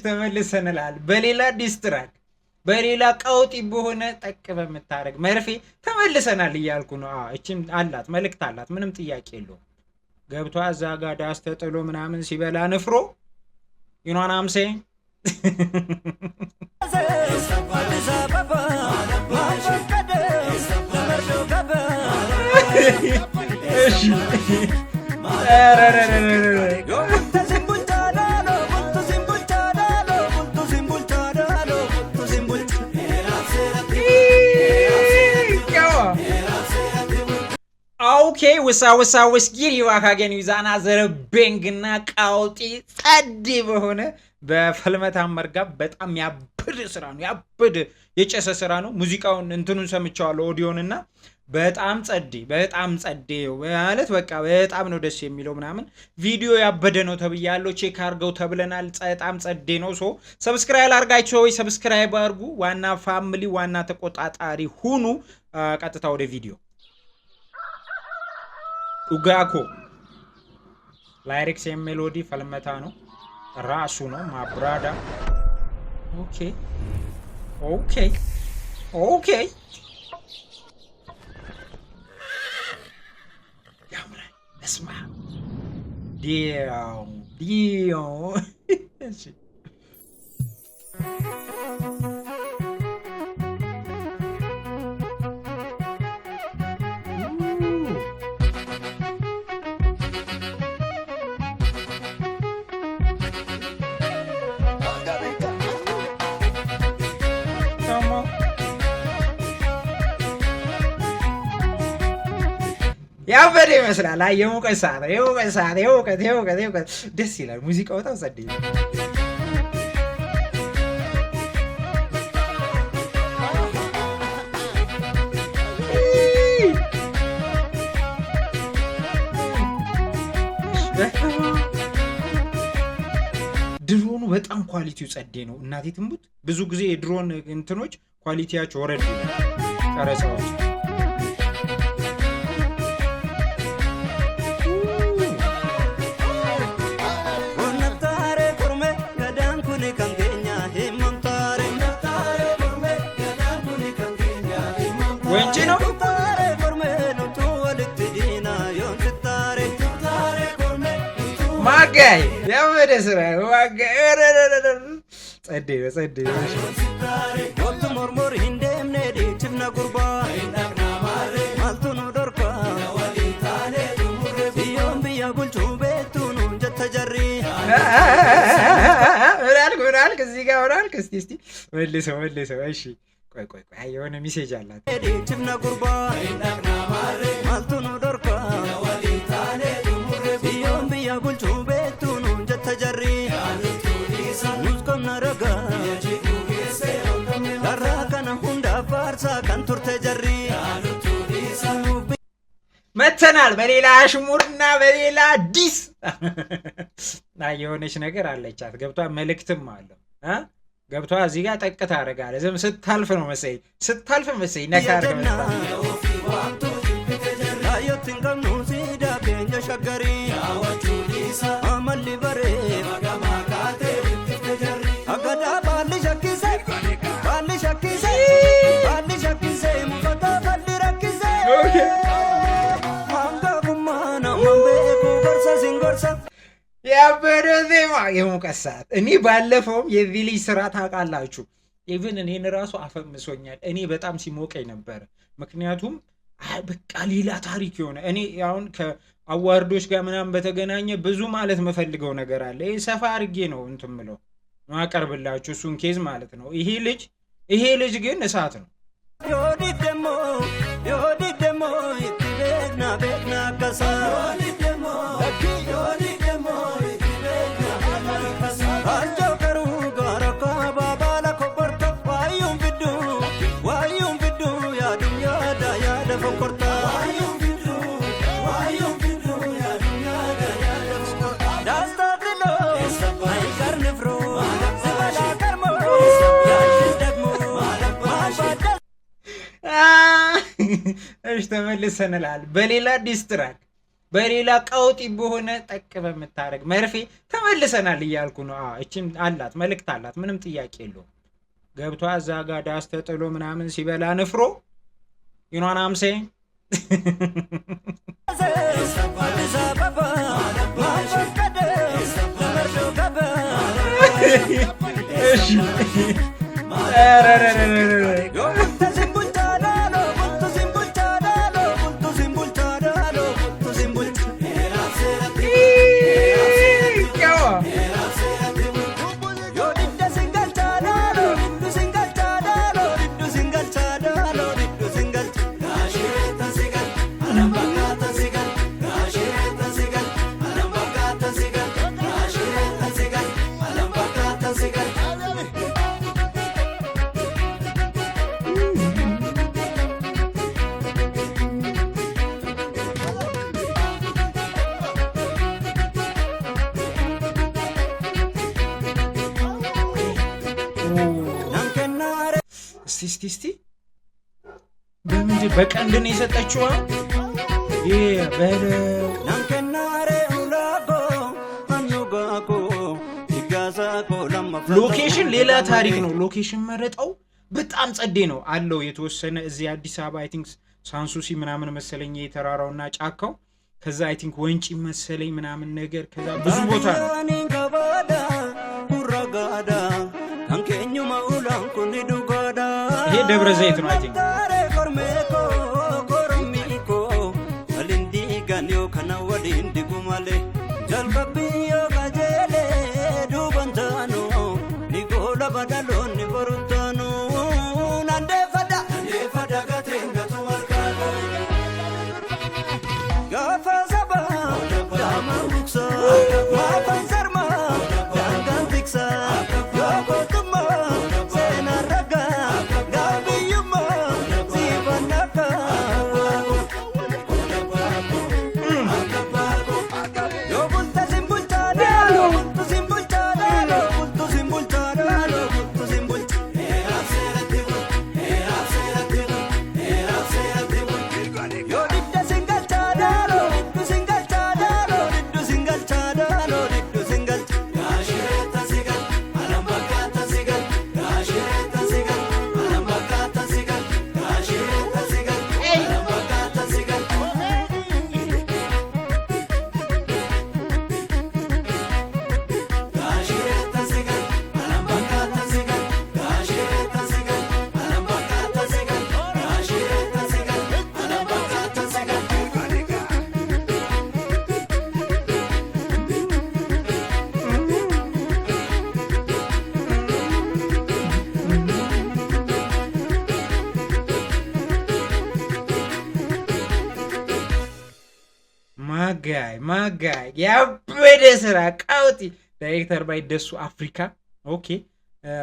ተመልሰናል በሌላ ዲስትራክ በሌላ ቀውጢ በሆነ ጠቅ በመታረግ መርፌ ተመልሰናል እያልኩ ነው። እቺም አላት መልእክት አላት፣ ምንም ጥያቄ የለውም። ገብቷ እዛ ጋር ዳስ ተጥሎ ምናምን ሲበላ ንፍሮ ይኗን አምሴ ኦኬ ወሳ ወስጊር ይዋካገን ይዛና ዘረቤንግና ቃውጢ ጸዲ በሆነ በፈልመታ መርጋ በጣም ያብድ ስራ ነው። ያብድ የጨሰ ስራ ነው። ሙዚቃውን እንትኑን ሰምቻለሁ ኦዲዮንና በጣም ጸዲ ማለት በቃ በጣም ነው ደስ የሚለው ምናምን። ቪዲዮ ያበደ ነው ተብያለሁ። ቼክ አርገው ተብለናል። በጣም ጸዲ ነው። ሶ ሰብስክራይብ አርጋችሁ ወይ ሰብስክራይብ አርጉ። ዋና ፋሚሊ ዋና ተቆጣጣሪ ሁኑ። ቀጥታ ወደ ቪዲዮ ኡጋኮ ላይሪክስ ሜሎዲ ፈልመታ ነው ራሱ ነው ማብራዳ። ኦኬ ያምራል። እስማ ዲዮ ያበደ ይመስላል። የሙቀት ሰዓት ደስ ይላል። ሙዚቃው በጣም ጸዴ ነው። ድሮኑ በጣም ኳሊቲው ጸዴ ነው። እናቴ ትሙት ብዙ ጊዜ የድሮን እንትኖች ኳሊቲያቸው ወረድ ነው ቀረጻዎች። ወንጪ ነው ማጋይ ያበደ ስራ ማጋይ ጸዴ ወጥ ሞርሞር እንደም ነዲ ችና ጉርባ ማልቱኑ ዶርካ ቢዮም ቢያ ጉልቹ ቤቱኑ ጀተጀሪ ወራልክ እዚህ ጋር ወራልክ። እስቲ መልሰው እሺ ቆይ የሆነ ሜሴጅ አላት። ችና ጉርባ ማልቱኑ ዶርካ ቢዮም ቢያ ጉልቹ ቤቱኑ ጀተጀሪ ኑስኮና ረጋ ጋራከና ሁንዳ ፋርሳ ከንቱርተ ጀሪ መተናል በሌላ አሽሙርና በሌላ ዲስ የሆነች ነገር አለቻት። ገብቷ መልእክትም አለው ገብቷ እዚህ ጋር ጠቅታ አረጋለ ዝም ስታልፍ ነው መሰይ ነካር ያበደ ዜማ የሙቀት ሰዓት። እኔ ባለፈውም የዚህ ልጅ ስራ ታውቃላችሁ፣ ኢቭን እኔን ራሱ አፈምሶኛል። እኔ በጣም ሲሞቀኝ ነበር። ምክንያቱም በቃ ሌላ ታሪክ የሆነ እኔ አሁን ከአዋርዶች ጋር ምናምን በተገናኘ ብዙ ማለት መፈልገው ነገር አለ። ይሄ ሰፋ አድርጌ ነው እንትን ምለው ማቀርብላችሁ እሱን ኬዝ ማለት ነው። ይሄ ልጅ ግን እሳት ነው። እሺ ተመልሰናል በሌላ ዲስትራክ በሌላ ቀውጢ በሆነ ጠቅ በምታረግ መርፌ ተመልሰናል እያልኩ ነው። እቺም አላት መልእክት አላት፣ ምንም ጥያቄ የለውም። ገብቷ እዛ ጋር ዳስ ተጥሎ ምናምን ሲበላ ንፍሮ ይኗን አምሴ እስቲ በምንድን በቀንድ ነው የሰጠችው? ሎኬሽን ሌላ ታሪክ ነው። ሎኬሽን መረጠው በጣም ጸዴ ነው አለው። የተወሰነ እዚህ አዲስ አበባ አይ ቲንክ ሳንሱሲ ምናምን መሰለኝ የተራራውና ጫካው፣ ከዛ አይ ቲንክ ወንጪ መሰለኝ ምናምን ነገር፣ ከዛ ብዙ ቦታ ነው። ይሄ ደብረ ዘይት ነው አይ ቲንክ። ማጋይ ያበደ ስራ ቀውጢ ዳይሬክተር ባይ ደሱ አፍሪካ ኦኬ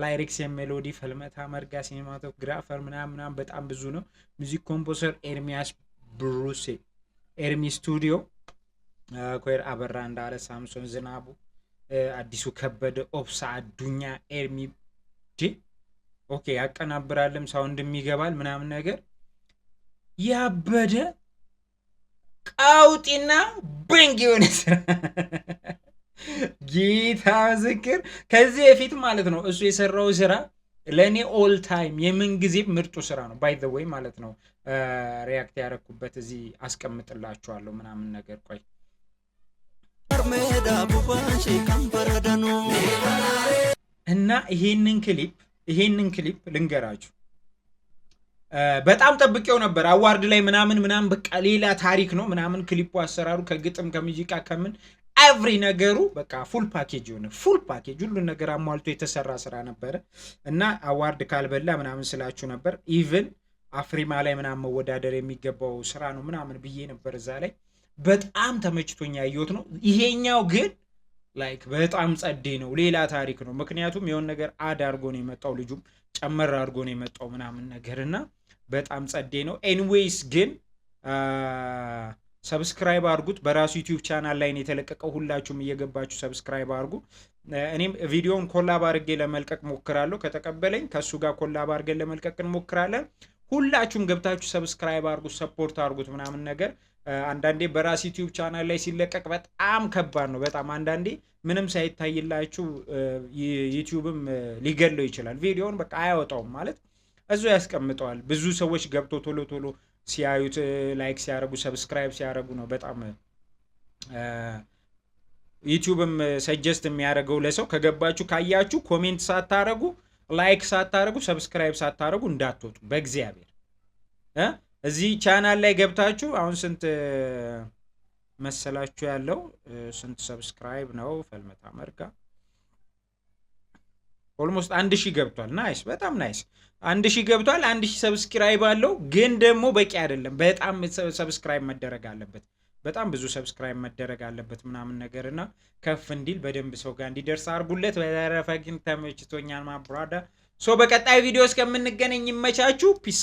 ላይሪክስ የሜሎዲ ፈልመታ መርጋ ሲኔማቶግራፈር ምናምን በጣም ብዙ ነው። ሙዚክ ኮምፖዘር ኤርሚያስ ብሩሴ ኤርሚ ስቱዲዮ ኮይር አበራ እንዳለ ሳምሶን ዝናቡ አዲሱ ከበደ ኦፕሳ አዱኛ ኤርሚ ኦኬ ያቀናብራልም ሳውንድ የሚገባል ምናምን ነገር ያበደ ቀውጢና ብንግ የሆነ ስራ ጌታ ዝክር ከዚህ በፊት ማለት ነው እሱ የሰራው ስራ ለኔ ኦል ታይም የምን ጊዜ ምርጡ ስራ ነው። ባይ ዘ ዌይ ማለት ነው ሪያክት ያረኩበት እዚህ አስቀምጥላችኋለሁ ምናምን ነገር ቆይ እና ይሄንን ክሊፕ ልንገራችሁ በጣም ጠብቄው ነበር። አዋርድ ላይ ምናምን በቃ ሌላ ታሪክ ነው ምናምን ክሊፑ አሰራሩ ከግጥም ከሙዚቃ ከምን ኤቭሪ ነገሩ በቃ ፉል ፓኬጅ ሆነ። ፉል ፓኬጅ ሁሉ ነገር አሟልቶ የተሰራ ስራ ነበር እና አዋርድ ካልበላ ምናምን ስላችሁ ነበር። ኢቭን አፍሪማ ላይ ምናምን መወዳደር የሚገባው ስራ ነው ምናምን ብዬ ነበር። እዛ ላይ በጣም ተመችቶኛ ያየሁት ነው። ይሄኛው ግን ላይክ በጣም ጸዴ ነው፣ ሌላ ታሪክ ነው። ምክንያቱም የሆነ ነገር አድ አድርጎ ነው የመጣው፣ ልጁም ጨመር አድርጎ ነው የመጣው ምናምን ነገርና በጣም ጸዴ ነው። ኤኒዌይስ ግን ሰብስክራይብ አድርጉት። በራሱ ዩቲዩብ ቻናል ላይ ነው የተለቀቀው። ሁላችሁም እየገባችሁ ሰብስክራይብ አድርጉ። እኔም ቪዲዮውን ኮላብ አድርጌ ለመልቀቅ ሞክራለሁ። ከተቀበለኝ ከሱ ጋር ኮላብ አድርገን ለመልቀቅ እንሞክራለን። ሁላችሁም ገብታችሁ ሰብስክራይብ አድርጉት፣ ሰፖርት አድርጉት ምናምን ነገር አንዳንዴ በራስ ዩቲዩብ ቻናል ላይ ሲለቀቅ በጣም ከባድ ነው። በጣም አንዳንዴ ምንም ሳይታይላችሁ ዩቲዩብም ሊገለው ይችላል። ቪዲዮውን በቃ አያወጣውም ማለት እዙ ያስቀምጠዋል። ብዙ ሰዎች ገብቶ ቶሎ ቶሎ ሲያዩት ላይክ ሲያደርጉ ሰብስክራይብ ሲያደርጉ ነው በጣም ዩቲዩብም ሰጀስት የሚያደርገው ለሰው። ከገባችሁ ካያችሁ ኮሜንት ሳታረጉ ላይክ ሳታረጉ ሰብስክራይብ ሳታረጉ እንዳትወጡ በእግዚአብሔር። እዚህ ቻናል ላይ ገብታችሁ አሁን ስንት መሰላችሁ ያለው? ስንት ሰብስክራይብ ነው? ፈልመታ መርጋ ኦልሞስት 1000 ገብቷል። ናይስ፣ በጣም ናይስ። 1000 ገብቷል። 1000 ሰብስክራይብ አለው። ግን ደግሞ በቂ አይደለም። በጣም ሰብስክራይብ መደረግ አለበት። በጣም ብዙ ሰብስክራይብ መደረግ አለበት ምናምን ነገር እና ከፍ እንዲል በደንብ ሰው ጋር እንዲደርስ አድርጉለት። በተረፈ ግን ተመችቶኛል ማብራዳ። ሶ በቀጣይ ቪዲዮ እስከምንገናኝ ይመቻችሁ። ፒስ